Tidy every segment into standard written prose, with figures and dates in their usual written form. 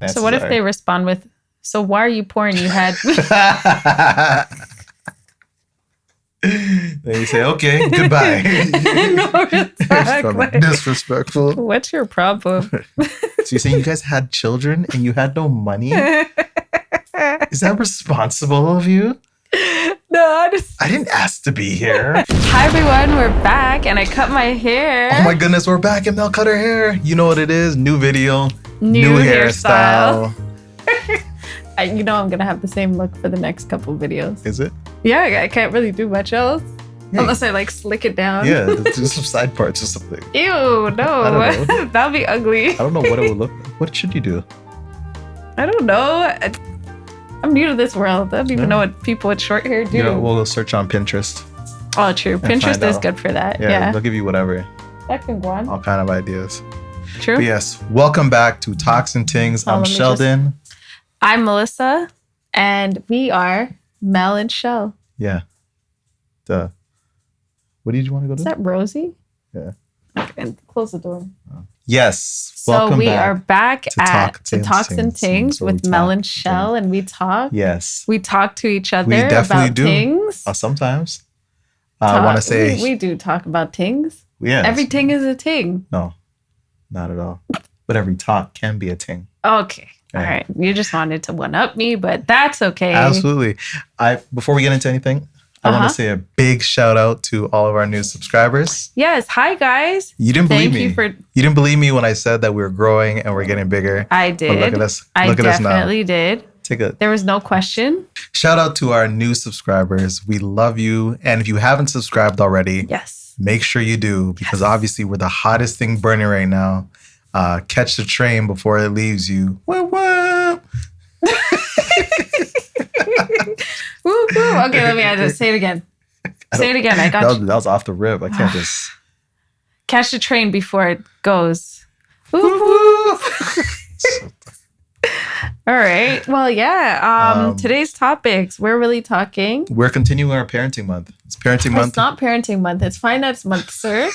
So what if they respond with, so why are you pouring? You had... Then you say, okay, goodbye. No, exactly. Disrespectful. What's your problem? So you're saying you guys had children and you had no money? Is that responsible of you? No, I didn't ask to be here. Hi everyone, we're back and I cut my hair. Oh my goodness, we're back and Mel cut her hair. You know what it is? New video, new hairstyle. You know I'm going to have the same look for the next couple videos. Is it? Yeah, I can't really do much else. Yeah. Unless I like slick it down. Yeah, do some side parts or something. Ew, no. That'd be ugly. I don't know what it would look like. What should you do? I don't know. I'm new to this world. I don't even know what people with short hair do. Yeah, we'll search on Pinterest. Oh, true. Pinterest is good for that. Yeah. They'll give you whatever. That can go on. All kind of ideas. True. But yes, welcome back to Talks and Tings. I'm Sheldon. I'm Melissa. And we are Mel and Shel. Yeah. Duh. What did you want to go to? Is that Rosie? Yeah. Okay, and close the door. Yes. So we are back to Talks and Tings with Mel and Shel, and we talk. Yes. We talk to each other about do. Things. Sometimes. I want to say. We do talk about things. Yeah. Every ting is a ting. No, not at all. But every talk can be a ting. Okay. All right. You just wanted to one-up me, but that's okay. Absolutely. Before we get into anything, I want to say a big shout out to all of our new subscribers. Yes. Hi, guys. You didn't believe me. You didn't believe me when I said that we were growing and we're getting bigger. I did. But look at us. I definitely did. There was no question. Shout out to our new subscribers. We love you. And if you haven't subscribed already, make sure you do, because obviously we're the hottest thing burning right now. Catch the train before it leaves you. Woo woo. Woo woo. Okay, let me just say it again. Say it again. I got you. That was off the rip. I can't just catch the train before it goes. Woo woo. All right. Well, yeah. Today's topics, we're really talking. We're continuing our parenting month. It's parenting month. It's not parenting month. It's finance month, sir.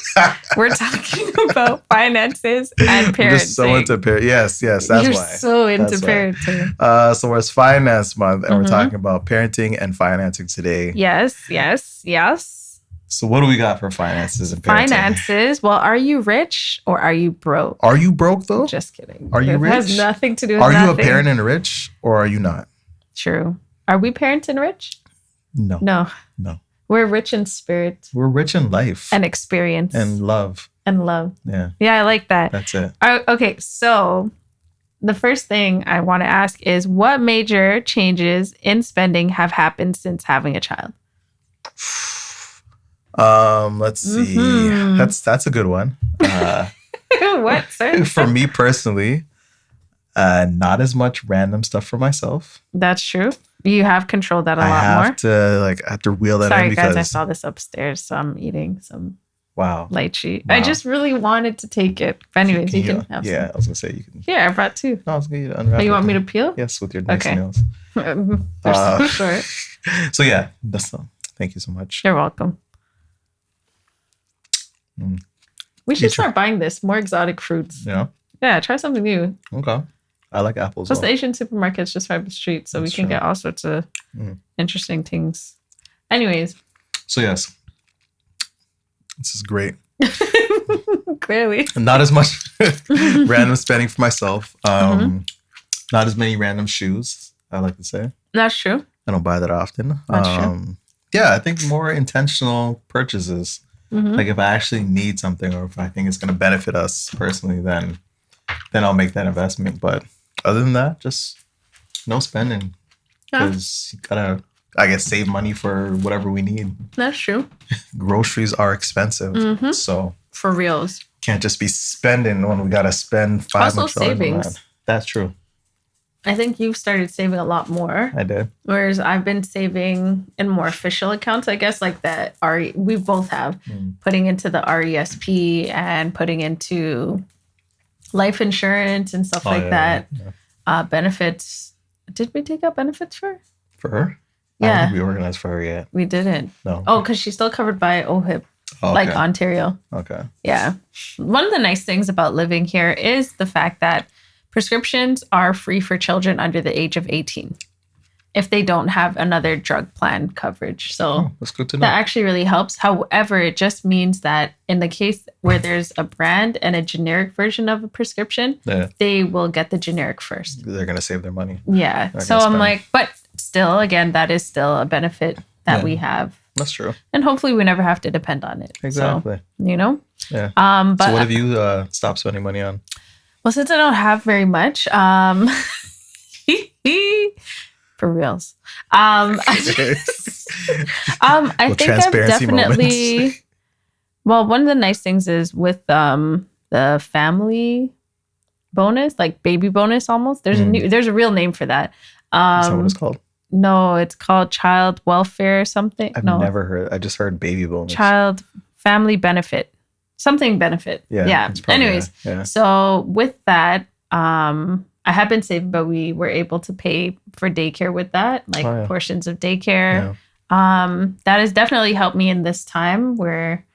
We're talking about finances and parenting. You're just so into parenting. Yes, that's why. You're so into parenting. So it's finance month, and we're talking about parenting and financing today. Yes. So what do we got for finances and parenting? Finances. Well, are you rich or are you broke? Are you broke though? Just kidding. Are you rich? It has nothing to do with nothing. Are you a parent and rich, or are you not? True. Are we parents and rich? No. We're rich in spirit. We're rich in life. And experience. And love. Yeah, I like that. That's it. Okay, so the first thing I want to ask is, what major changes in spending have happened since having a child? Let's see. That's a good one. What, sir? For me personally, not as much random stuff for myself. That's true. You have controlled that a lot more. I have to wheel that in because... Sorry, guys, I saw this upstairs, so I'm eating some light sheet. Wow. I just really wanted to take it. But anyways, you can have some. Yeah, I was going to say you can. Yeah, I brought two. No, I was going to unwrap you want me to peel? Yes, with your nice nails. They're so short. So yeah, thank you so much. You're welcome. We should start buying this. More exotic fruits. Yeah, try something new. Okay. I like apples. Plus the Asian supermarket's just right up the street, so we can get all sorts of interesting things. Anyways. So yes. This is great. Clearly. Not as much random spending for myself. Not as many random shoes, I like to say. That's true. I don't buy that often. That's true. Yeah, I think more intentional purchases. Like if I actually need something, or if I think it's going to benefit us personally, then I'll make that investment. But other than that, just no spending, because you gotta, I guess, save money for whatever we need. That's true. Groceries are expensive, so for reals, can't just be spending when we gotta spend $500. Also savings. That's true. I think you've started saving a lot more. I did. Whereas I've been saving in more official accounts, I guess, like that. We both have putting into the RESP and putting into life insurance and stuff that. Yeah. Benefits. Did we take out benefits for her? For her? Yeah. I don't think we organized for her yet. We didn't. No. Oh, because she's still covered by OHIP. Like Ontario. Okay. Yeah. One of the nice things about living here is the fact that prescriptions are free for children under the age of 18 if they don't have another drug plan coverage. So that's good to know. That actually really helps. However, it just means that in the case where there's a brand and a generic version of a prescription, they will get the generic first. They're going to save their money. Yeah. So I'm like, but still, again, that is still a benefit that we have. That's true. And hopefully we never have to depend on it. Exactly. So, you know? Yeah. But so what have you stopped spending money on? Well, since I don't have very much, for reals. I think I've definitely moments. Well, one of the nice things is with the family bonus, like baby bonus almost. There's a real name for that. Is that what it's called? No, it's called child welfare something. I've never heard. I just heard baby bonus. Child family benefit. Something benefit. Yeah. Anyways, so with that, I have been saving, but we were able to pay for daycare with that, like portions of daycare. Yeah. That has definitely helped me in this time where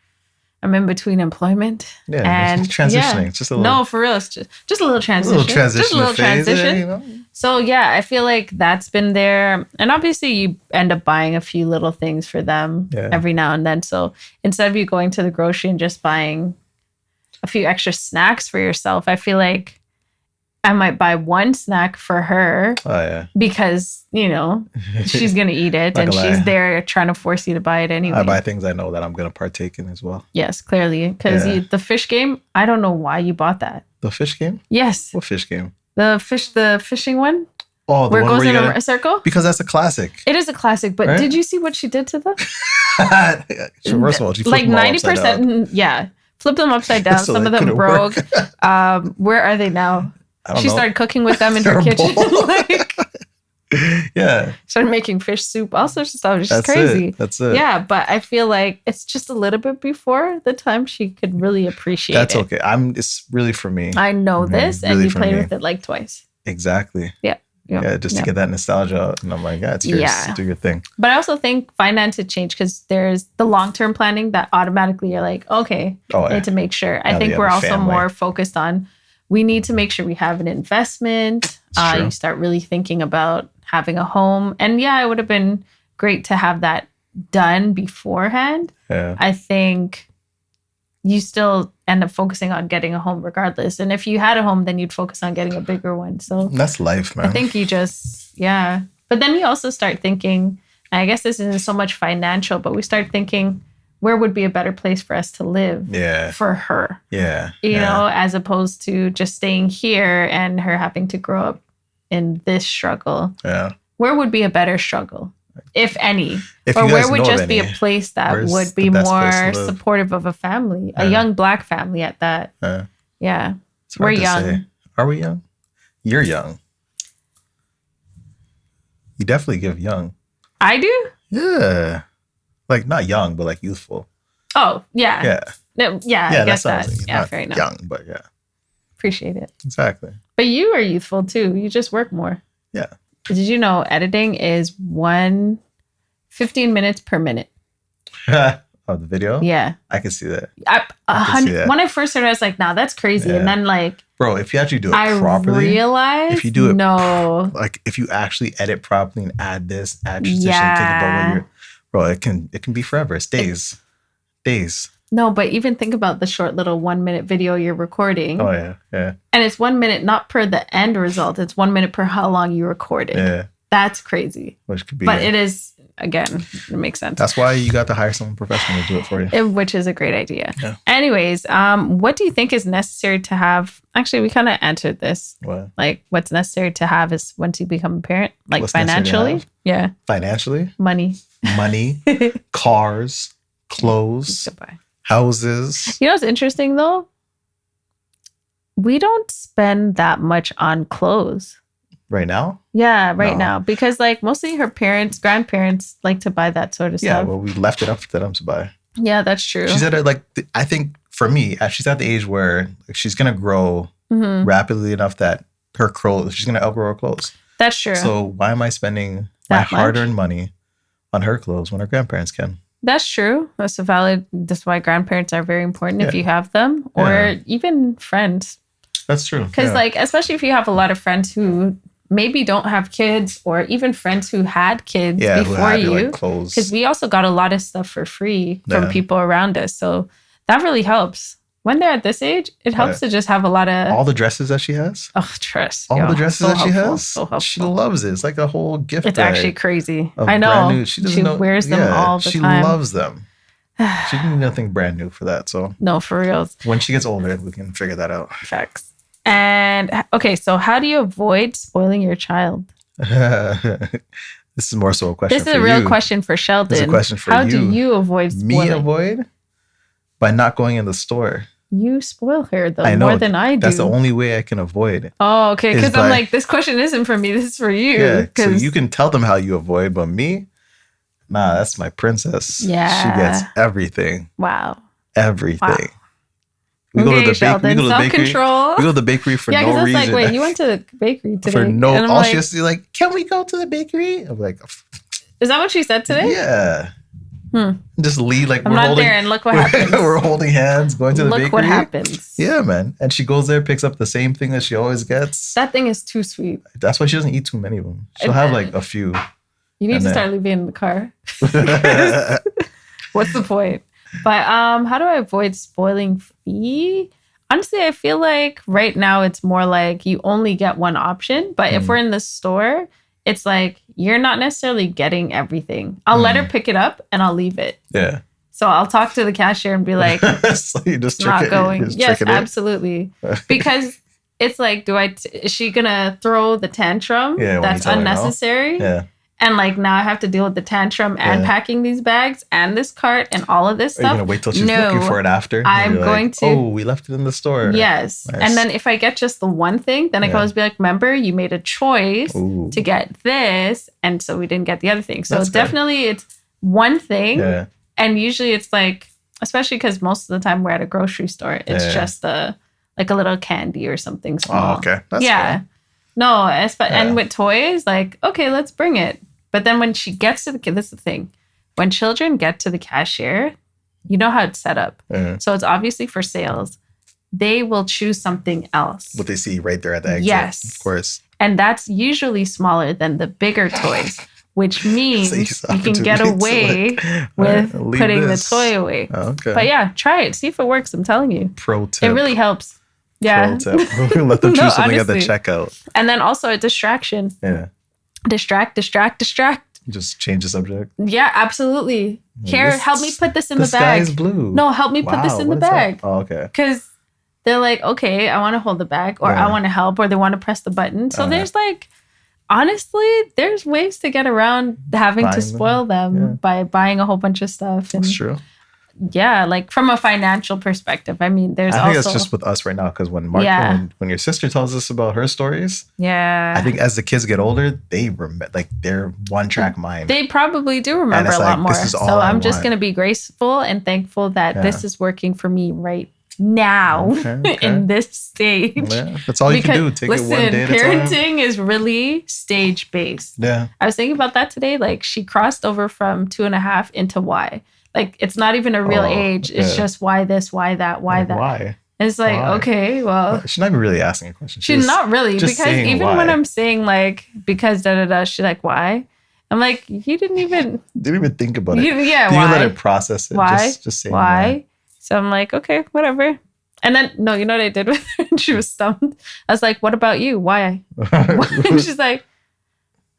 I'm in between employment and transitioning. It's just a little, no, for real. It's just a little transition. Just a little transition. You know? So yeah, I feel like that's been there. And obviously you end up buying a few little things for them every now and then. So instead of you going to the grocery and just buying a few extra snacks for yourself, I feel like I might buy one snack for her because, you know, she's going to eat it and she's there trying to force you to buy it anyway. I buy things I know that I'm going to partake in as well. Yes, clearly. Because the fish game, I don't know why you bought that. The fish game? Yes. What fish game? The fishing one? Oh, the where it one goes where in a circle? Because that's a classic. It is a classic, but did you see what she did to them? First of all, she flipped like 90%, flipped them upside down. So some of them broke. Where are they now? She started cooking with them in her kitchen. Started making fish soup, all sorts of stuff. It's just crazy. That's it. Yeah, but I feel like it's just a little bit before the time she could really appreciate it. That's okay. It's really for me. I know this, and you played with it like twice. Exactly. Yeah. Yeah, just to get that nostalgia out. And I'm like, it's yours. Do your thing. But I also think finance had changed because there's the long-term planning that automatically you're like, okay, I need to make sure. I think we're also more focused on, we need to make sure we have an investment. You start really thinking about having a home. And it would have been great to have that done beforehand. Yeah. I think you still end up focusing on getting a home regardless. And if you had a home, then you'd focus on getting a bigger one. So that's life, man. I think you just, But then you also start thinking, and I guess this isn't so much financial, but we start thinking, where would be a better place for us to live for her? Yeah. You know, as opposed to just staying here and her having to grow up in this struggle. Yeah. Where would be a better struggle, if any? Or where would just be a place that would be more supportive of a family, a young Black family at that? Yeah. We're young. Say. Are we young? You're young. You definitely give young. I do? Yeah. Like not young, but like youthful. Oh, yeah. Yeah. No, I guess that. Fair enough. Young, but Appreciate it. Exactly. But you are youthful too. You just work more. Yeah. Did you know editing is 15 minutes per minute? Of the video? Yeah. I can see that. When I first started, I was like, nah, that's crazy. And then like... Bro, if you actually do it properly... I realized... If you do it... No. Like, if you actually edit properly and add this, add transition, take a bubble, bro, it can be forever. It's days. Days. No, but even think about the short little 1 minute video you're recording. Oh, yeah. Yeah. And it's 1 minute, not per the end result. It's 1 minute per how long you recorded. Yeah. That's crazy. Which could be... But it is... Again, it makes sense. That's why you got to hire someone professional to do it for you. Which is a great idea. Yeah. Anyways, what do you think is necessary to have? Actually, we kind of answered this. What? Like, what's necessary to have is once you become a parent, like what's financially. Yeah. Financially? Money, cars, clothes, houses. You know what's interesting though? We don't spend that much on clothes. Right now? Yeah, now. Because like mostly her grandparents like to buy that sort of stuff. Yeah, well, we left it up to them to buy. Yeah, that's true. She's at I think for me, she's at the age where she's going to grow rapidly enough that she's going to outgrow her clothes. That's true. So why am I spending my hard-earned money on her clothes when her grandparents can? That's true. That's why grandparents are very important if you have them or even friends. That's true. Because like, especially if you have a lot of friends who maybe don't have kids, or even friends who had kids before you. Because we also got a lot of stuff for free from people around us. So that really helps. When they're at this age, it helps to just have a lot of... All the dresses that she has? Oh, dress. All the dresses that she has? So she loves it. It's like a whole gift It's bag actually crazy. I know. She wears them all the time. She loves them. She didn't need nothing brand new for that. So no, for reals. When she gets older, we can figure that out. Facts. And okay, so how do you avoid spoiling your child? This is more so a question for you. This is a real question for Sheldon. This is a question for you. How you. do you avoid spoiling? Me avoid? By not going in the store. You spoil her, though, more than I do. That's the only way I can avoid it. Oh, okay. Because I'm like, this question isn't for me. This is for you. Yeah, so you can tell them how you avoid, but me, nah, that's my princess. Yeah. She gets everything. Wow. Everything. Wow. We go to the bakery. Self-control. We go to the bakery for no reason. Yeah, because it's like, wait, you went to the bakery today. For no, all she has to be like, can we go to the bakery? I'm like, is that what she said today? Yeah. Just lead like I'm not there, and look what happens. We're holding hands, going to the bakery. Look what happens. Yeah, man. And she goes there, picks up the same thing that she always gets. That thing is too sweet. That's why she doesn't eat too many of them. She'll have like a few. You need to start leaving in the car. What's the point? But how do I avoid spoiling Fee? Honestly, I feel like right now it's more like you only get one option. But if we're in the store, it's like you're not necessarily getting everything. I'll let her pick it up and I'll leave it. Yeah. So I'll talk to the cashier and be like, so you just not going. Yes, absolutely. Because it's like, is she going to throw the tantrum that's unnecessary? Yeah. And like now I have to deal with the tantrum and packing these bags and this cart and all of this stuff. Are you going to wait till she's looking for it after? I'm going to. Oh, we left it in the store. Yes. Nice. And then if I get just the one thing, then I can always be like, remember, you made a choice to get this. And so we didn't get the other thing. So definitely it's one thing. Yeah. And usually it's like, especially because most of the time we're at a grocery store, it's just like a little candy or something small. Oh, okay. That's fair. No, and with toys, like, okay, let's bring it. But then when she gets to this is the thing. When children get to the cashier, you know how it's set up. So it's obviously for sales. They will choose something else. What they see right there at the exit. Yes. Of course. And that's usually smaller than the bigger toys, which means you can get away with putting the toy away. Oh, okay. But yeah, try it. See if it works. I'm telling you. Pro tip. It really helps. Yeah. Pro tip. Let them choose something at the checkout. And then also a distraction. Yeah. Distract. Just change the subject. Yeah, absolutely. Here, help me put this in the bag. The sky is blue. No, help me put this in the bag. Oh, okay. Because they're like, okay, I want to hold the bag, or I want to help, or they want to press the button. So there's like, honestly, there's ways to get around having to spoil them by buying a whole bunch of stuff. That's true. Yeah, like from a financial perspective. I mean, I think it's just with us right now, because when when your sister tells us about her stories, I think as the kids get older, they remember, like they're one-track mind. They probably do remember a lot more. So I'm just going to be graceful and thankful that this is working for me right now in this stage. Yeah, that's all you can do. Take it one day at a time. Parenting is really stage-based. Yeah. I was thinking about that today. Like she crossed over from 2.5 into Y. Like, it's not even a real age. It's just why this, why that, why that. Why? And it's like, okay, well. She's not even really asking a question. She's not really. Because even when I'm saying, like, because da-da-da, she's like, why? I'm like, you didn't even think about it. Yeah, why? You let it process it. Why? Just saying why? So I'm like, okay, whatever. And then, no, you know what I did with her? And she was stumped. I was like, what about you? Why? And she's like,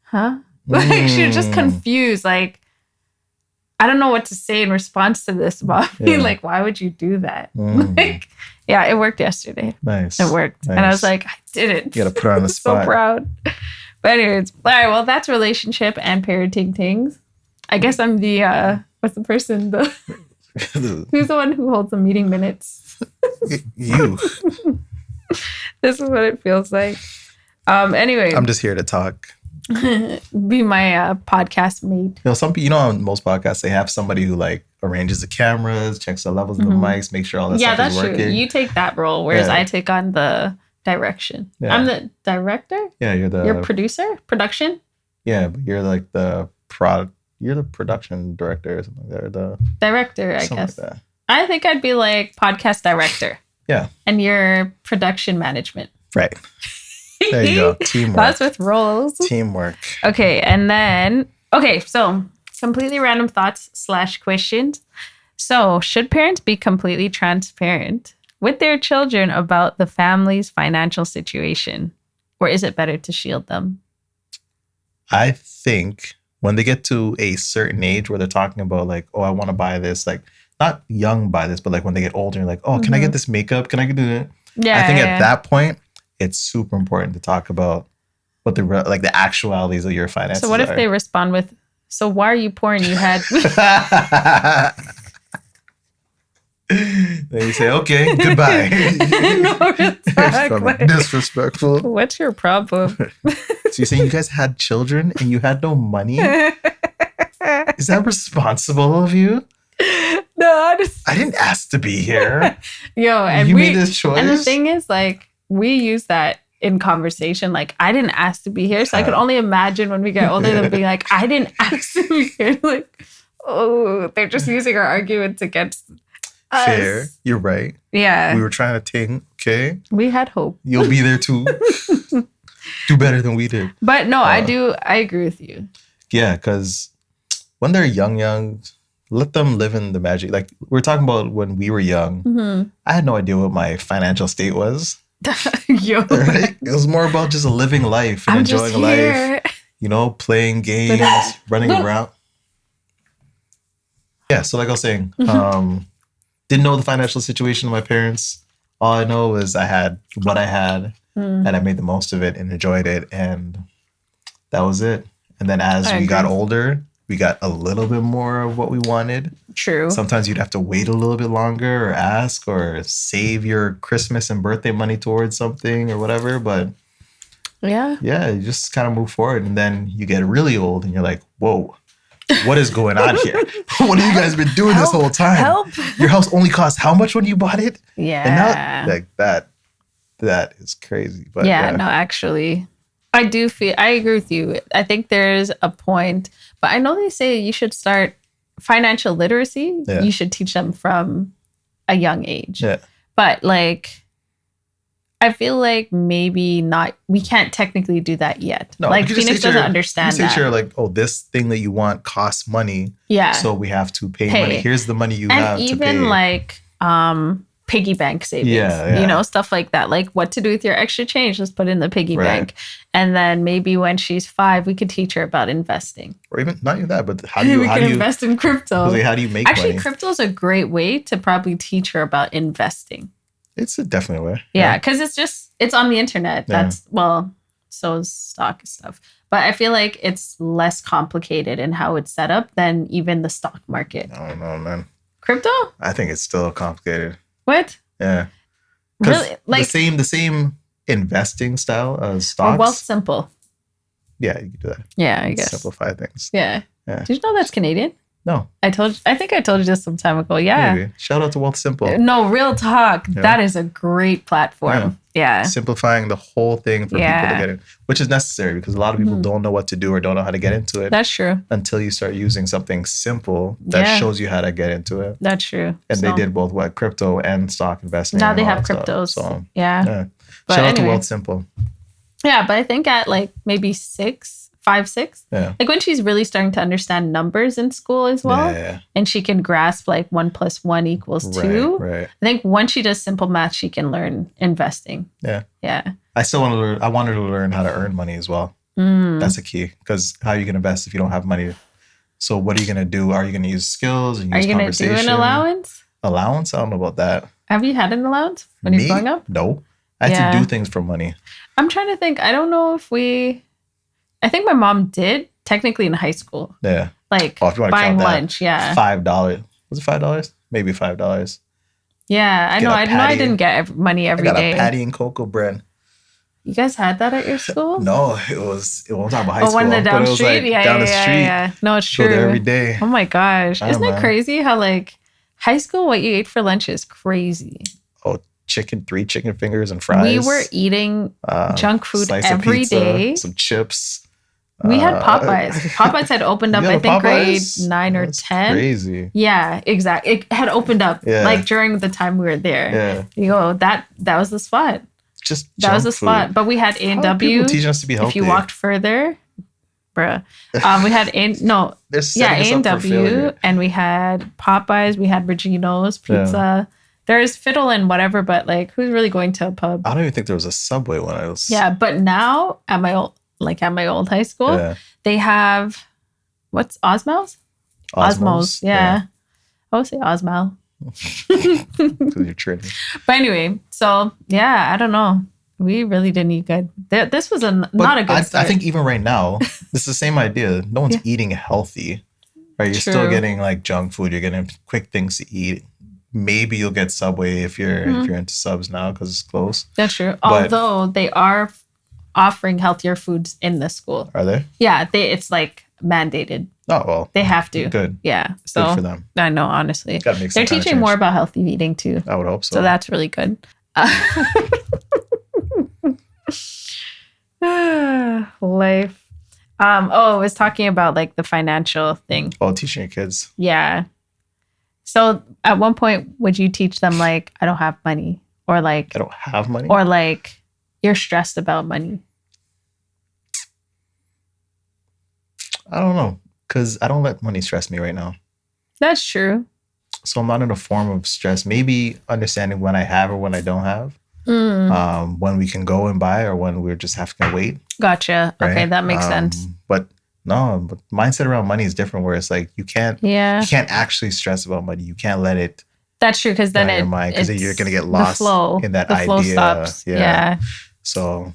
huh? Like, she was just confused. Like, I don't know what to say in response to this, Bobby. Like, why would you do that? Like, yeah, it worked yesterday. Nice. It worked. Nice. And I was like, I did it. You got to put her on the spot. So proud. But anyways, all right, well, that's relationship and parenting things. I guess I'm the, what's the person? Who's the one who holds the meeting minutes? You. This is what it feels like. Anyway. I'm just here to talk. Be my podcast mate. Some people, on most podcasts, they have somebody who like arranges the cameras, checks the levels of the mics, make sure all that stuff is working. Yeah, that's true. You take that role, whereas I take on the direction. Yeah. I'm the director. Yeah, you're producer, production. Yeah, but you're like you're the production director or something like that. Or the director, I guess. Like that. I think I'd be like podcast director. Yeah. And you're production management. Right. There you go. Teamwork. That's with roles. Teamwork. Okay. And then, so completely random thoughts / questions. So should parents be completely transparent with their children about the family's financial situation? Or is it better to shield them? I think when they get to a certain age where they're talking about like, oh, I want to buy this, like not young buy this, but like when they get older, like, oh, can I get this makeup? Can I do it? Yeah. I think at that point, it's super important to talk about what the actualities of your finances are. So what if they respond with, so why are you poor and you had... Then you say, okay, goodbye. Disrespectful. What's your problem? So you're saying you guys had children and you had no money? Is that responsible of you? No, I didn't ask to be here. Yo, and you made this choice. And the thing is, like, we use that in conversation. Like, I didn't ask to be here. So I could only imagine when we get older, they'll be like, I didn't ask to be here. Like, oh, they're just using our arguments against us. Fair. You're right. Yeah. We were trying to ting, okay? We had hope. You'll be there too. Do better than we did. But no, I agree with you. Yeah, because when they're young, let them live in the magic. Like we're talking about when we were young, I had no idea what my financial state was. Yo. Right? It was more about just living life and enjoying life. You know, playing games, running around. Yeah, so like I was saying, didn't know the financial situation of my parents. All I know is I had what I had and I made the most of it and enjoyed it. And that was it. And then as we got older, we got a little bit more of what we wanted. True. Sometimes you'd have to wait a little bit longer or ask or save your Christmas and birthday money towards something or whatever. But yeah, you just kind of move forward. And then you get really old and you're like, whoa. What is going on here? What have you guys been doing this whole time? Help. Your house only cost how much when you bought it? Yeah. And now, like that is crazy. But yeah, no, actually, I agree with you. I think there's a point, but I know they say you should start financial literacy. Yeah. You should teach them from a young age. Yeah. But like, I feel like maybe not. We can't technically do that yet. No, like Phoenix doesn't understand that. You're like, oh, this thing that you want costs money. Yeah. So we have to pay money. Here's the money you have to pay. And even like piggy bank savings. Yeah. You know, stuff like that. Like what to do with your extra change. Let's put it in the piggy bank. And then maybe when she's 5, we could teach her about investing. Or even not even that, but how do you invest in crypto? Like, how do you make money? Actually, crypto is a great way to probably teach her about investing. It's definitely a way. Yeah, because it's on the internet. That's, so is stock stuff. But I feel like it's less complicated in how it's set up than even the stock market. I don't know, man. Crypto? I think it's still complicated. What? Yeah. Really? Like the same investing style as stocks. Or Wealth Simple. Yeah, you can do that. Yeah, I guess. Simplify things. Yeah. Did you know that's Canadian? No. I think I told you this some time ago. Yeah. Maybe. Shout out to Wealth Simple. No, real talk. Yeah. That is a great platform. Yeah. Simplifying the whole thing for people to get in, which is necessary because a lot of people don't know what to do or don't know how to get into it. That's true. Until you start using something simple that shows you how to get into it. That's true. And they did both crypto and stock investing. Now they have cryptos. So, yeah. Shout out to Wealth Simple. Yeah, but I think at like maybe 5, 6. Yeah. Like when she's really starting to understand numbers in school as well. Yeah. And she can grasp like 1 + 1 = 2. Right. I think once she does simple math, she can learn investing. Yeah. Yeah. I still want to learn. I wanted to learn how to earn money as well. That's a key because how are you going to invest if you don't have money? So what are you going to do? Are you going to use skills and use conversation? Are you going to do an allowance? Allowance? I don't know about that. Have you had an allowance when you're growing up? No. I had to do things for money. I'm trying to think. I don't know if I think my mom did technically in high school. Yeah. Like buying lunch. Yeah. $5. Was it $5? Maybe $5. Yeah. I know. I didn't get money every day. I got a patty and cocoa bread. You guys had that at your school? No, it was. We'll talk about high school. One down the street? Like down the street. Yeah. No, it's true. Go there every day. Oh my gosh. Isn't it crazy how like high school, what you ate for lunch is crazy. Oh, 3 chicken fingers and fries. We were eating junk food every day. Some chips. We had Popeyes. Popeyes had opened up, I think, grade 9 or 10. Crazy. Yeah, exactly. It had opened up like during the time we were there. Yeah. You go, that was the spot. Just that was the spot. But we had A&W. People teaching us to be healthy. If you walked further, bruh. We had A&W, and we had Popeyes. We had Regino's Pizza. Yeah. There's Fiddle and whatever, but like, who's really going to a pub? I don't even think there was a Subway when I was. Yeah, but now at my old high school, they have what's Osmow's? Osmow's. Yeah. I would say Osmow. Because you're training. But anyway, so yeah, I don't know. We really didn't eat good. This was not a good start. I think even right now, it's the same idea. No one's eating healthy. Right? You're still getting like junk food. You're getting quick things to eat. Maybe you'll get Subway if you're into subs now because it's close. That's true. Although they are offering healthier foods in the school. Are they? Yeah, it's like mandated. Oh, well. They have to. Good. Yeah. So good for them. I know, honestly. Gotta make They're teaching more about healthy eating too. I would hope so. So that's really good. Life. I was talking about like the financial thing. Oh, teaching your kids. Yeah. So at one point, would you teach them like, I don't have money, or like, I don't have money, or like, you're stressed about money? I don't know, because I don't let money stress me right now. That's true. So I'm not in a form of stress. Maybe understanding when I have or when I don't have. When we can go and buy or when we're just having to wait. Gotcha. Right? Okay, that makes sense. But mindset around money is different, where it's like you can't actually stress about money. You can't let it. That's true, because then because you're gonna get lost in that idea. Flow stops. Yeah. So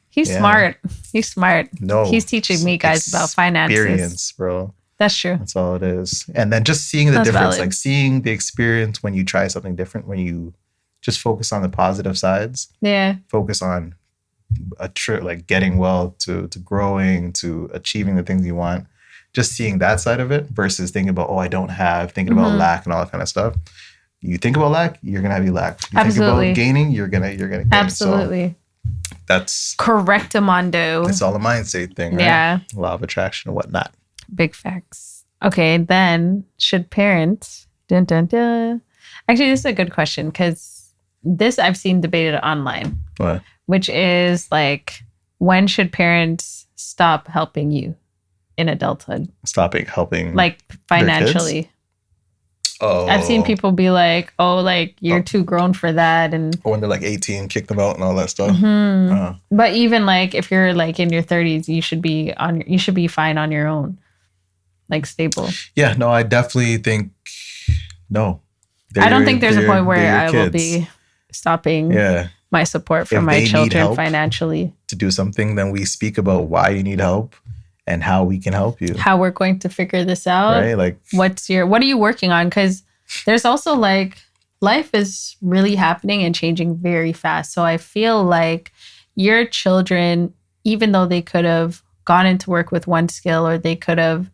he's smart. He's smart. No, he's teaching me guys about finances. Experience, bro. That's true. That's all it is. And then just seeing the difference, like seeing the experience when you try something different, when you just focus on the positive sides. Yeah. Focus on like getting well, to growing, to achieving the things you want. Just seeing that side of it versus thinking about, I don't have, thinking about lack and all that kind of stuff. You think about lack, you're gonna have you lack. You think about gaining, you're gonna gain. Absolutely. So that's correctamundo. It's all a mindset thing, right? Yeah. Law of attraction and whatnot. Big facts. Okay, then should parents Actually, this is a good question, because this I've seen debated online. What? Which is like, when should parents stop helping you in adulthood? Stopping helping, like financially. Oh, I've seen people be like, like you're too grown for that, and when they're like 18, kick them out and all that stuff. But even like if you're like in your 30s, you should be fine on your own, like stable. Yeah, no, I definitely think no. I don't think there's a point where I will be stopping my support for my children financially. To do something, then we speak about why you need help and how we can help you. How we're going to figure this out. Right? Like, what are you working on? Because there's also like, life is really happening and changing very fast. So I feel like your children, even though they could have gone into work with one skill, or they could have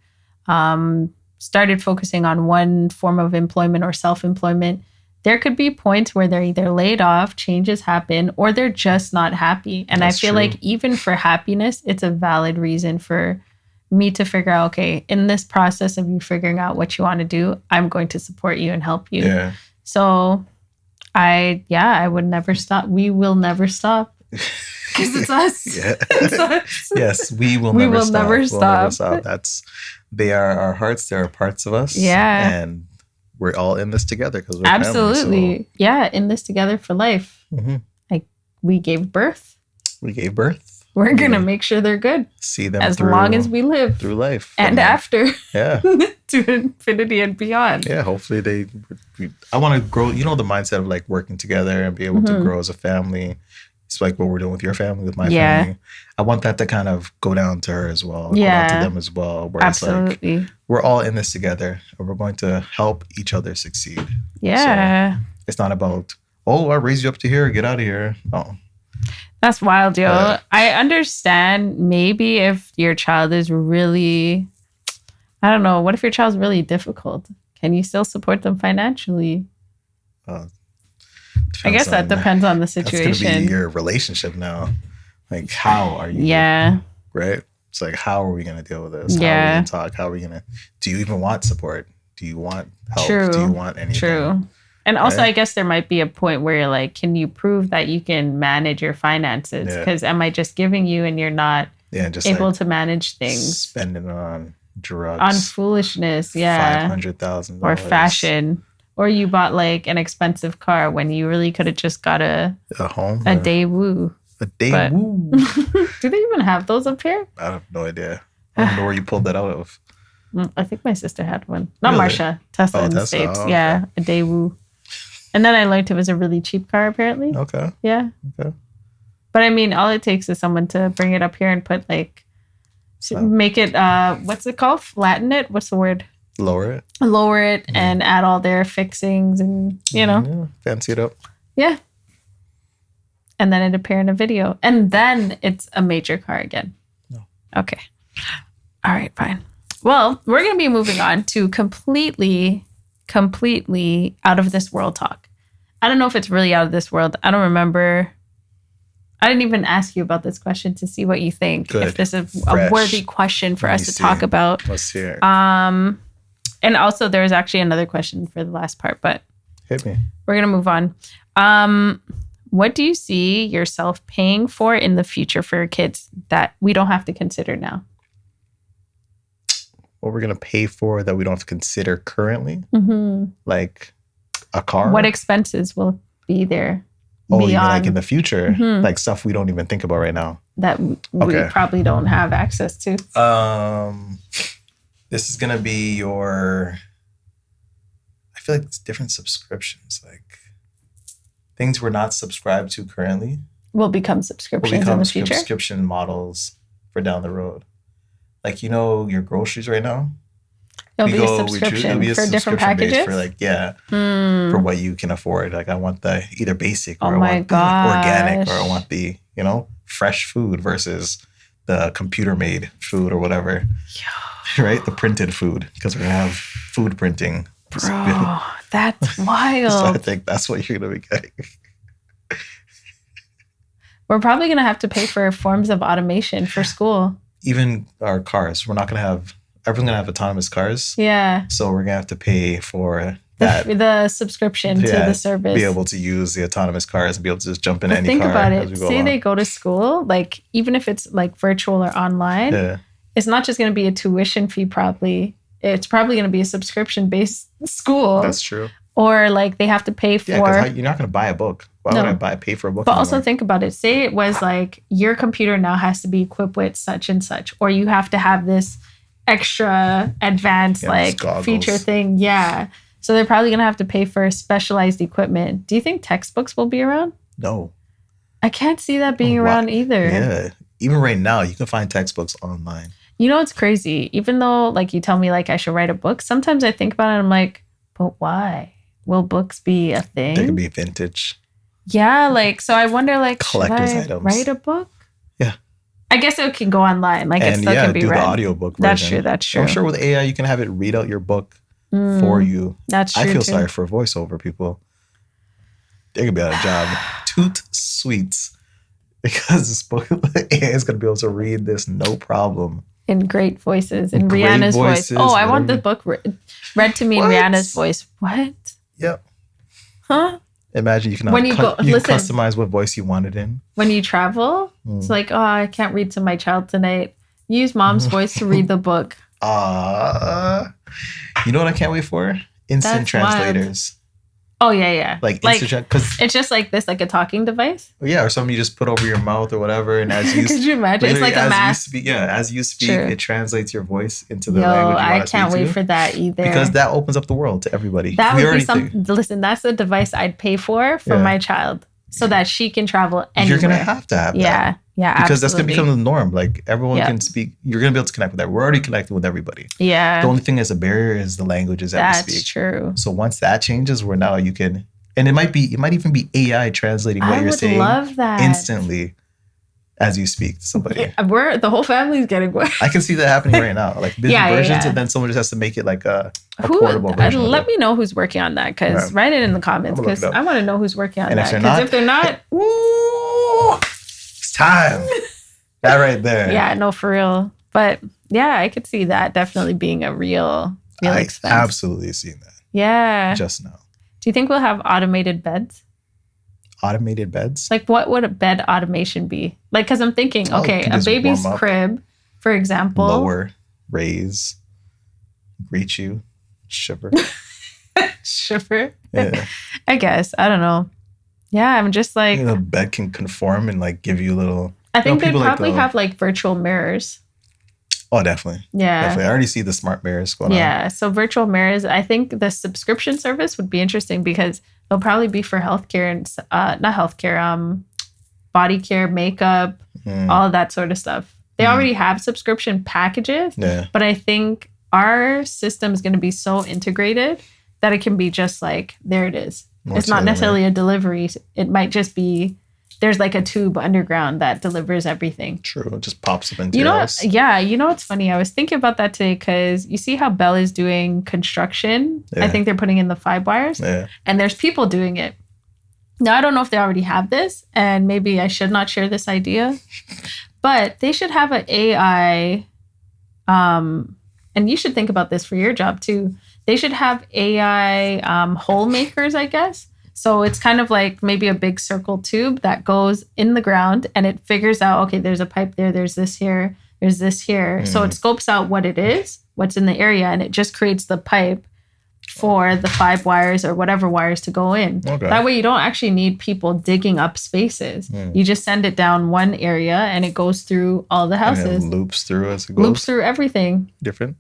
started focusing on one form of employment or self-employment, there could be points where they're either laid off, changes happen, or they're just not happy. And I feel like even for happiness, it's a valid reason for me to figure out, okay, in this process of you figuring out what you want to do, I'm going to support you and help you. Yeah. So I would never stop. We will never stop. Because it's us. Yeah. It's us. Yes, we will never stop. They are our hearts. They are parts of us. Yeah. And we're all in this together because we're absolutely family, so. Yeah, in this together for life. Like, we gave birth. We're gonna make sure they're good. See them as long as we live through life and after. Yeah. To infinity and beyond. Yeah. Hopefully I want to grow. The mindset of like working together and be able to grow as a family. It's like what we're doing with your family, with my family. I want that to kind of go down to her as well. Go down to them as well. Where absolutely. It's like, we're all in this together and we're going to help each other succeed. Yeah. So it's not about, I raised you up to here, get out of here. No. That's wild, yo. I understand maybe if your child is really, I don't know, what if your child's really difficult? Can you still support them financially? I guess that depends on the situation. That's going to be your relationship now. Like, how are you? Yeah. Right? It's like, how are we going to deal with this? Yeah. How are we going to talk? How are we going to, do you even want support? Do you want help? True. Do you want anything? True. And also, Right? I guess there might be a point where you're like, can you prove that you can manage your finances? Because am I just giving you and you're not just able like to manage things? spending on drugs. On foolishness, yeah. $500,000. Or fashion. Or you bought like an expensive car when you really could have just got a home. A Daewoo. A Daewoo. Do they even have those up here? I have no idea. I don't know where you pulled that out of. I think my sister had one. Not Really? Marsha. Tesla in the Tesla. States. Oh, yeah, a Daewoo. And then I learned it was a really cheap car, apparently. Okay. Yeah. Okay. But I mean, all it takes is someone to bring it up here and put like, make it, what's it called? Flatten it? What's the word? Lower it. Lower it and add all their fixings and, Yeah, fancy it up. Yeah. And then it appear in a video. And then it's a major car again. No. Okay. All right, fine. Well, we're going to be moving on to completely out of this world talk. I don't know if it's really out of this world. I don't remember. I didn't even ask you about this question to see what you think. Good. If this is Fresh. a worthy question for us to talk about. Let's hear it. And also there was actually another question for the last part, but Hit me. we're going to move on. What do you see yourself paying for in the future for your kids that we don't have to consider now? What we're going to pay for that we don't have to consider currently? Mm-hmm. Like a car? What expenses will be there you mean beyond like in the future? Mhm. Like stuff we don't even think about right now? that we Okay. probably don't have access to? This is going to be your... I feel like it's different subscriptions. Like things we're not subscribed to currently Will become will subscriptions become in the future? subscription models for down the road. Like, your groceries right now? It'll be a it'll subscription be a for different subscription base packages? for like, Mm. for what you can afford. Like I want the either basic or Oh I my want the organic or I gosh. want the, fresh food versus the computer made food or whatever. Right? The printed food, because we're going to have food printing. Bro, that's So I wild. think that's what you're going to be getting. We're probably going to have to pay for forms of automation for school. Even our cars, everyone's going to have autonomous cars. Yeah. So we're going to have to pay for The, that. the subscription to the service. Be able to use the autonomous cars and be able to just jump in But any think car. about as it. we go Say along. they go to school, like even if it's like virtual or online, Yeah. it's not just going to be a tuition fee probably. It's probably going to be a subscription-based school. That's true. Or like they have to pay for... Yeah, because you're not going to buy a book. Why No. would I pay for a book? But anymore? also think about it. Say it was like your computer now has to be equipped with such and such, or you have to have this extra advanced Yeah, like goggles. feature thing. Yeah. So they're probably going to have to pay for specialized equipment. Do you think textbooks will be around? No. I can't see that being Why? around either. Yeah. Even right now, you can find textbooks online. You know, it's crazy. Even though like you tell me like I should write a book, sometimes I think about it and I'm like, but why? Will books be a thing? They can be vintage. Yeah, like, so I wonder, like, Collector's should I items. write a book? Yeah. I guess it can go online. Like, it And still can be do read. the audiobook version. That's true. That's true. I'm sure with AI, you can have it read out your book for you. That's true. I feel too. sorry for voiceover people. They could be out of job. Toot sweets. Because this book, AI is going to be able to read this no problem. In great voices. In Great Rihanna's voices, voice. Oh, I want whatever. the book read to me in What? Rihanna's voice. What? Yep. Huh? Imagine you can, When you go- you can listen. customize what voice you want it in. When you travel, it's like, oh, I can't read to my child tonight. Use mom's voice to read the book. You know what I can't wait for? Instant That's wild. translators. Oh, yeah, yeah. Like instant, because it's just like this, like a talking device. or something you just put over your mouth or whatever, and as you Could you imagine? It's literally like a as you mask. speak, as you speak, True. it translates your voice into the Yo, language you I want to can't speak wait to, for that either. because that opens up the world to everybody. That We would be already something. Listen, that's a device I'd pay for Yeah. my child so that she can travel anywhere. You're gonna have to have that. Yeah, yeah, Because that's absolutely. gonna become the norm. Like everyone Yeah. can speak. You're gonna be able to connect with that. We're already connecting with everybody. Yeah, The only thing that's a barrier is the languages that we that's speak. true. So once that changes, where now you can, and it might even be AI translating what I you're would saying love that instantly as you speak to somebody. Yeah, the whole family's getting one. I can see that happening right now. Like different Yeah, versions, yeah. and then someone just has to make it like a portable version. of Let it. me know who's working on that, because Yeah. write it in the comments, I'm gonna look because it up. I want to know who's working on And that. if they're Because not, if they're not, Ooh, it's time. That right there. yeah, no, for real. But yeah, I could see that definitely being a real expense. I absolutely seen that. Yeah. Just now. Do you think we'll have automated beds? Automated beds? Like, what would a bed automation be? Like, because I'm thinking, okay, a baby's crib, for example. Lower, raise, greet you, shiver. Shiver? Yeah. I guess. I don't know. Yeah, I'm just like... the bed can conform and like give you a little... I think they'd probably have like virtual mirrors. Oh, definitely. Yeah. Definitely. I already see the smart mirrors going on. Yeah. So virtual mirrors, I think the subscription service would be interesting because they'll probably be for healthcare and not healthcare, body care, makeup, all of that sort of stuff. They already have subscription packages. Yeah. But I think our system is going to be so integrated that it can be just like, there it is. It's not necessarily a delivery. It might just be, there's like a tube underground that delivers everything. True. It just pops up into your house. Yeah. You know what's funny? I was thinking about that today because you see how Bell is doing construction. Yeah. I think they're putting in the 5 wires. Yeah. And there's people doing it. Now, I don't know if they already have this, and maybe I should not share this idea, but they should have an AI, and you should think about this for your job too. They should have AI hole makers, I guess. So it's kind of like maybe a big circle tube that goes in the ground and it figures out, okay, there's a pipe there, there's this here, there's this here. So it scopes out what it is, what's in the area, and it just creates the pipe for the 5 wires or whatever wires to go in. Okay. That way you don't actually need people digging up spaces. You just send it down one area and it goes through all the houses. And it loops through as it goes. Loops through everything. Different.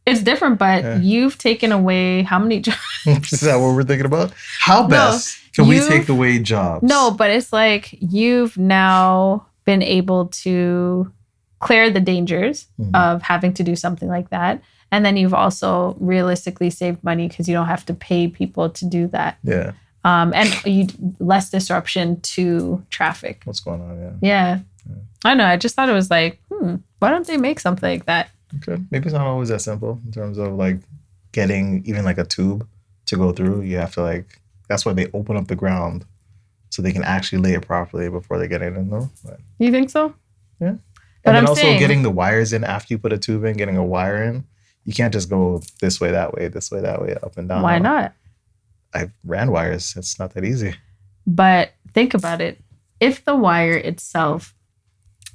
It's different, but you've taken away how many jobs? Is that what we're thinking about? How best can we take away jobs? No, but it's like you've now been able to clear the dangers of having to do something like that. And then you've also realistically saved money because you don't have to pay people to do that. Yeah. And less disruption to traffic. What's going on? Yeah. I know. I just thought it was like, why don't they make something like that? Okay. Maybe it's not always that simple in terms of like getting even like a tube to go through. You have to like, that's why they open up the ground so they can actually lay it properly before they get it in though. But, you think so? Yeah. But then also getting the wires in after you put a tube in, getting a wire in. You can't just go this way, that way, up and down. Why not? I ran wires. It's not that easy. But think about it. If the wire itself,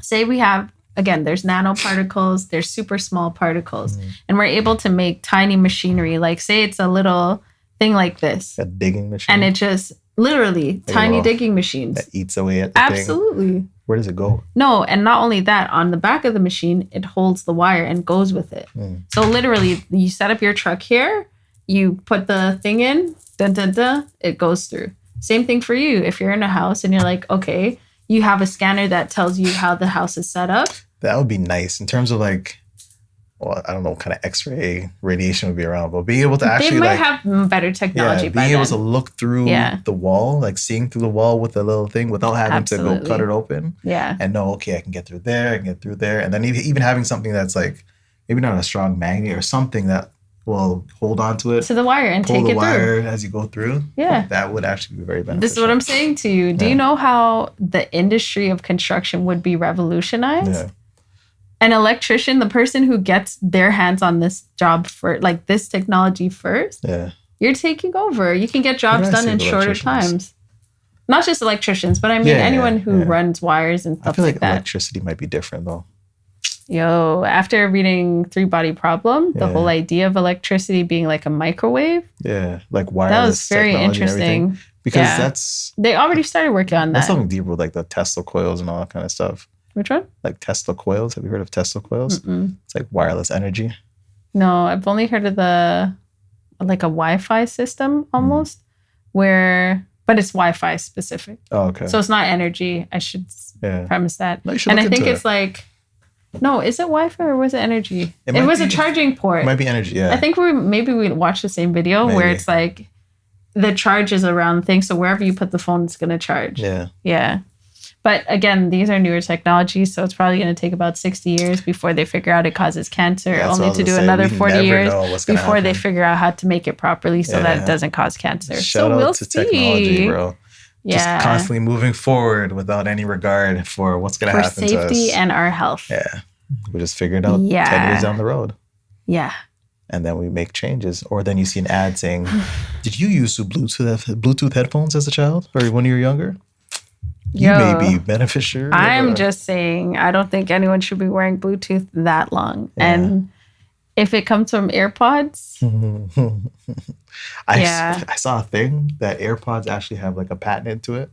say we have, again, there's nanoparticles, there's super small particles, and we're able to make tiny machinery. Like say it's a little thing like this. A digging machine. And it just literally tiny digging machines. That eats away at the thing. Absolutely. Where does it go? No, and not only that, on the back of the machine, it holds the wire and goes with it. So literally, you set up your truck here, you put the thing in, it goes through. Same thing for you. If you're in a house and you're like, okay, you have a scanner that tells you how the house is set up. That would be nice in terms of like, well, I don't know what kind of X-ray radiation would be around, but being able to actually they might have better technology. Being able to look through the wall, like seeing through the wall with a little thing without having to go cut it open. Yeah. And know, okay, I can get through there, I can get through there. And then even having something that's like, maybe not a strong magnet or something that will hold on to it. To the wire and take it through. Pull the wire as you go through. Yeah. That would actually be very beneficial. This is what I'm saying to you. Do you know how the industry of construction would be revolutionized? Yeah. An electrician, the person who gets their hands on this job for like this technology first, you're taking over. You can get jobs done in shorter times. Not just electricians, but I mean anyone who runs wires and stuff like that. I feel like electricity might be different though. Yo, after reading 3-Body Problem, the whole idea of electricity being like a microwave. Yeah, like wireless. That was very interesting. Because they already started working on that. That's something deeper with like the Tesla coils and all that kind of stuff. Which one? Like Tesla coils. Have you heard of Tesla coils? It's like wireless energy. No, I've only heard of like a Wi-Fi system almost but it's Wi-Fi specific. Oh, okay. So it's not energy. I should premise that. No, and I think it's like, no, is it Wi-Fi or was it energy? It was a charging port. It might be energy, yeah. I think we watched the same video where it's like the charge is around things. So wherever you put the phone, it's going to charge. Yeah. Yeah. But again, these are newer technologies, so it's probably going to take about 60 years before they figure out it causes cancer, only to do another 40 years before they figure out how to make it properly so that it doesn't cause cancer. Shout out to technology, bro. Yeah. Just constantly moving forward without any regard for what's going to happen to us. For safety and our health. Yeah. We just figure it out 10 years down the road. Yeah. And then we make changes. Or then you see an ad saying, did you use Bluetooth headphones as a child or when you were younger? You may be beneficiary. I'm just saying, I don't think anyone should be wearing Bluetooth that long. Yeah. And if it comes from AirPods. I saw a thing that AirPods actually have like a patent to it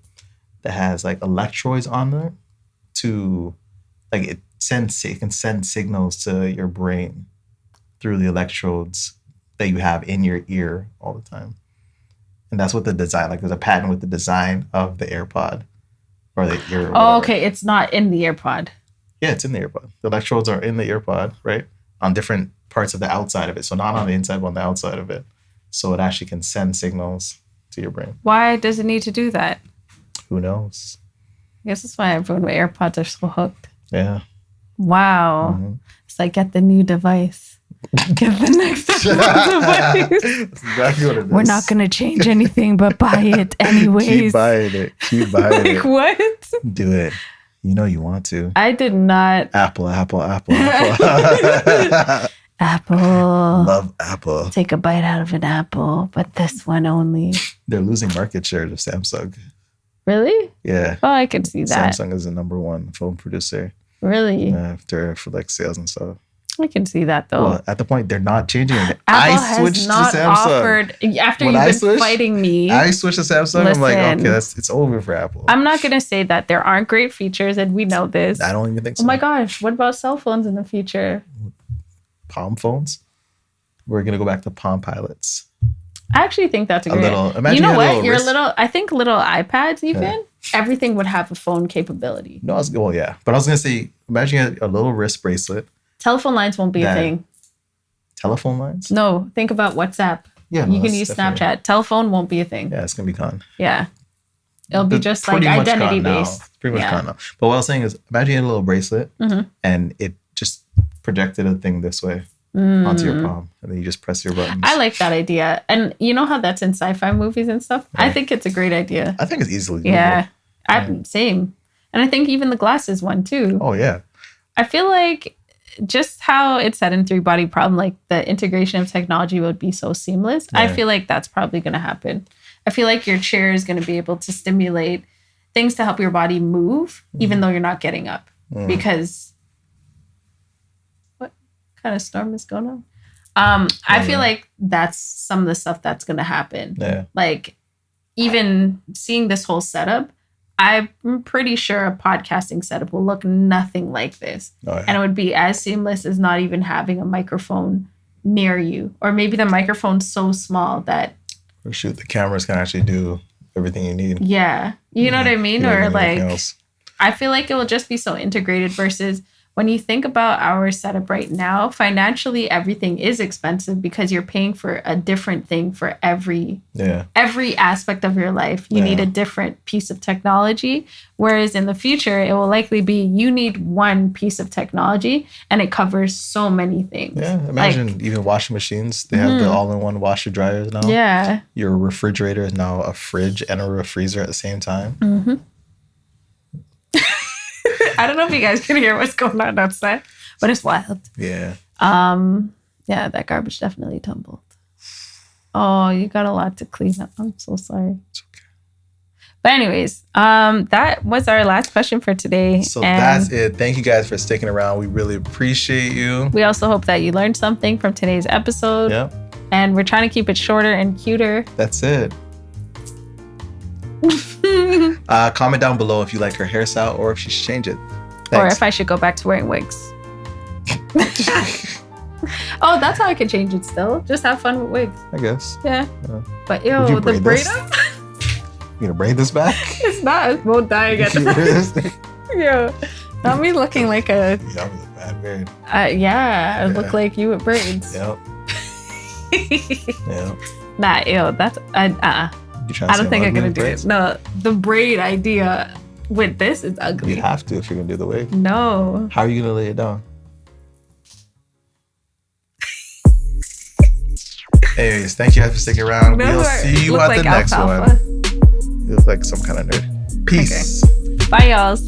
that has like electrodes on there to like it can send signals to your brain through the electrodes that you have in your ear all the time. And that's what the design, like there's a patent with the design of the AirPod or the ear. Oh, okay. It's not in the AirPod. Yeah, it's in the AirPod. The electrodes are in the AirPod, right? On different parts of the outside of it. So not on the inside, but on the outside of it. So it actually can send signals to your brain. Why does it need to do that? Who knows? I guess that's why everyone with AirPods are so hooked. Yeah. Wow. Mm-hmm. It's like, get the new device. Get the next device. That's exactly what it is. We're not going to change anything but buy it anyways. Keep buying it. Keep buying it. Like, what? Do it. You know you want to. I did not. Apple. Apple. Love Apple. Take a bite out of an apple, but this one only. They're losing market share to Samsung. Really? Yeah. Oh, I can see that. Samsung is the number one phone producer. Really? For like sales and stuff. I can see that though. Well, at the point they're not changing it. Apple I switched to Samsung. After when you've been fighting me. I switched to Samsung. Listen, I'm like, okay, it's over for Apple. I'm not gonna say that there aren't great features, and we know this. I don't even think so. Oh my gosh, what about cell phones in the future? Palm phones? We're gonna go back to Palm Pilots. I actually think that's a great. You know what? I think little iPads even. Everything would have a phone capability. No, but I was gonna say, imagine a little wrist bracelet. Telephone lines won't be a thing. Telephone lines? No, think about WhatsApp. Yeah, you can use Snapchat. Telephone won't be a thing. Yeah, it's gonna be gone. Yeah, it'll be just like identity based. Pretty much gone now. But what I was saying is, imagine you had a little bracelet and it just projected a thing this way onto your palm, and then you just press your buttons. I like that idea, and you know how that's in sci-fi movies and stuff. Yeah. I think it's a great idea. I think it's easily doable. Yeah, same, and I think even the glasses one too. Oh yeah, I feel like. Just how it said in 3-Body Problem, like the integration of technology would be so seamless. Yeah. I feel like that's probably going to happen. I feel like your chair is going to be able to stimulate things to help your body move, even though you're not getting up. Because what kind of storm is going on? I feel like that's some of the stuff that's going to happen. Yeah. Like even seeing this whole setup, I'm pretty sure a podcasting setup will look nothing like this. Oh, yeah. And it would be as seamless as not even having a microphone near you. Or maybe the microphone's so small that... Or shoot, the cameras can actually do everything you need. Yeah. You know what I mean? Or like... I feel like it will just be so integrated versus... When you think about our setup right now, financially, everything is expensive because you're paying for a different thing for every aspect of your life. You need a different piece of technology. Whereas in the future, it will likely be you need one piece of technology and it covers so many things. Yeah, imagine even washing machines. They have the all-in-one washer dryers now. Yeah. Your refrigerator is now a fridge and a freezer at the same time. Mm-hmm. I don't know if you guys can hear what's going on outside, but it's wild. Yeah. Yeah, that garbage definitely tumbled. Oh, you got a lot to clean up. I'm so sorry. It's okay. But anyways, that was our last question for today. So that's it. Thank you guys for sticking around. We really appreciate you. We also hope that you learned something from today's episode. Yep. And we're trying to keep it shorter and cuter. That's it. Comment down below if you liked her hairstyle or if she should change it. Thanks. Or if I should go back to wearing wigs. Oh, that's how I could change it still. Just have fun with wigs. I guess. Yeah. But yo, the braid up? You gonna braid this back? It's not. It won't die again. Yo, not me looking like a... Yeah, I'm a bad weird. I look like you with braids. Yep. Yep. Nah, ew, that's... I don't think I'm gonna do it. No, the braid idea with this is ugly. You have to if you're gonna do the wig. No. How are you gonna lay it down? Anyways, thank you guys for sticking around. We'll see you at the next one. You look like some kind of nerd. Peace. Okay. Bye, y'all.